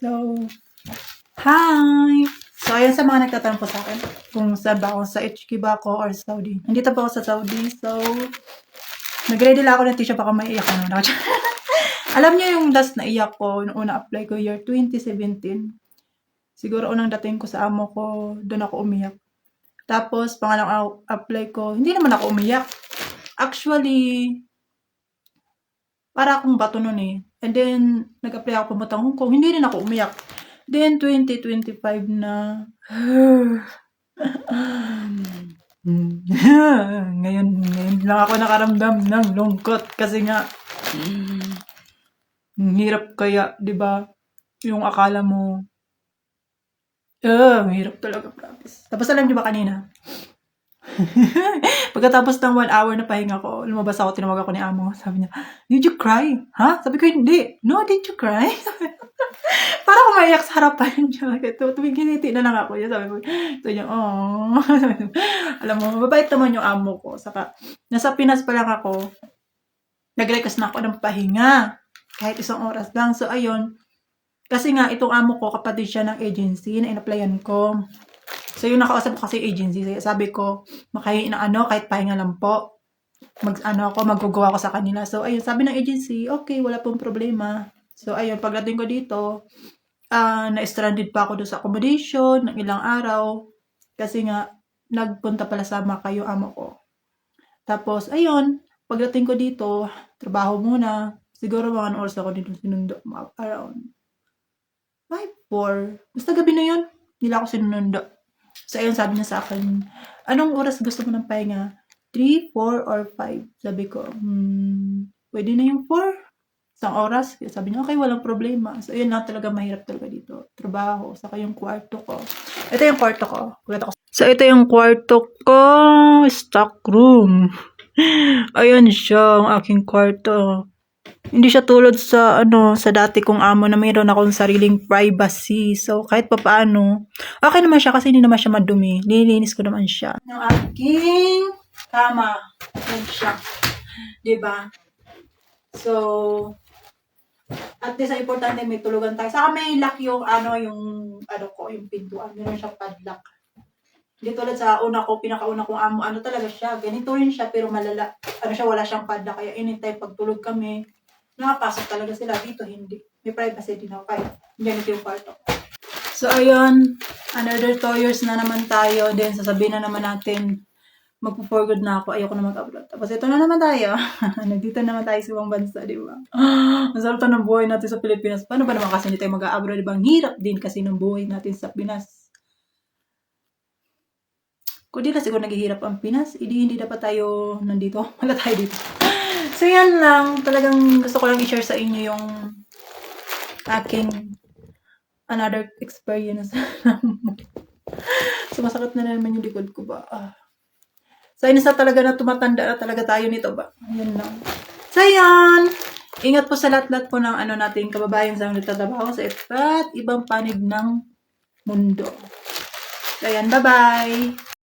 So, hi! So, ayan sa mga nagtatanong po sa akin kung saan ba ako, sa HQ ba ako or Saudi. Nandito po ako sa Saudi. So, nag-ready lang ako ng tissue baka may iyak na. Alam niyo yung last na iyak ko, nung una apply ko year 2017. Siguro unang dating ko sa amo ko, doon ako umiyak. Tapos, pangalang apply ko, hindi naman ako umiyak. Actually, para akong bato nun eh. And then, nag-apply ako pumunta Hong Kong, hindi rin ako umiyak. Then, 2025 na. ngayon lang ako nakaramdam ng lungkot kasi nga, hirap kaya, di ba? Yung akala mo, hirap talaga, promise. Tapos alam niyo ba kanina? Pagkatapos ng 1 hour na pahinga ko, lumabas ako, tinawagan ko ni amo. Sabi niya, did you cry? Ha? Sabi ko, hindi. No, did you cry? Parang kumaiyak sa harapan niya. Tumingin-ngiti na lang ako. Sabi ko, oh. Alam mo, mababait naman yung amo ko. Saka, nasa Pinas pa lang ako, nag-request na ako ng pahinga. Kahit 1 oras lang. So, ayun. Kasi nga, itong amo ko, kapatid siya ng agency na in-applyan ko. So, yung nakausap ko kasi agency, sabi ko, makahin na kahit pahinga lang po. Mag-go ako sa kanila. So, ayun, sabi ng agency, okay, wala pong problema. So, ayun, pagdating ko dito, na-stranded pa ako doon sa accommodation ng ilang araw. Kasi nga, nagpunta pala sa Macau yung amo ko. Tapos, ayun, pagdating ko dito, trabaho muna. Siguro mga oras ako dito sinundo. Around 5-4. Basta gabi na yun, nila ako sinundo. So, ayun, sabi niya sa akin, anong oras gusto mo ng pahinga? 3, 4, or 5? Sabi ko, pwede na yung 4. 1 oras. Sabi niya, okay, walang problema. So, ayun lang talaga, mahirap talaga dito. Trabaho, saka yung kwarto ko. Ito yung kwarto ko. So, ito yung kwarto ko. Stock room. Ayun siya, ang aking kwarto. Hindi siya tulad sa sa dati kong amo na mayroon akong sariling privacy. So, kahit pa paano, okay naman siya kasi hindi naman siya madumi. Nililinis ko naman siya. Yung aking kama. Yan siya. Diba? So, at least ang importante may tulugan tayo. Saka may lock yung yung pintuan. Meron siyang padlock. Hindi tulad sa pinakauna kong amo, talaga siya. Ganito rin siya, pero malala. Wala siyang padlock. Kaya anytime pagtulog kami, nakapasok talaga sila. Dito, hindi. May privacy din ako. Kaya, ganito yung kwarto. So, ayun. Another 2 years na naman tayo. Then, sasabihin na naman natin, magpo-for good na ako. Ayoko na mag-abroad. Tapos, ito na naman tayo. Nandito naman tayo sa ibang bansa, di ba? Masarap ng buhay natin sa Pilipinas. Paano ba naman kasi hindi tayo mag-abroad? Diba? Ang hirap din kasi ng buhay natin sa Pinas. Kung di na siguro naghihirap ang Pinas, hindi dapat tayo nandito. Wala tayo dito. So, yan lang. Talagang gusto ko lang i-share sa inyo yung aking another experience. Sumasakit na naman yung likod ko ba? So, inasa talaga na tumatanda na talaga tayo nito ba? Yan lang. So, yan. Ingat po sa lahat-lahat po ng nating kababayan sa nagtatrabaho sa iba't ibang panig ng mundo. So, yan. Bye-bye!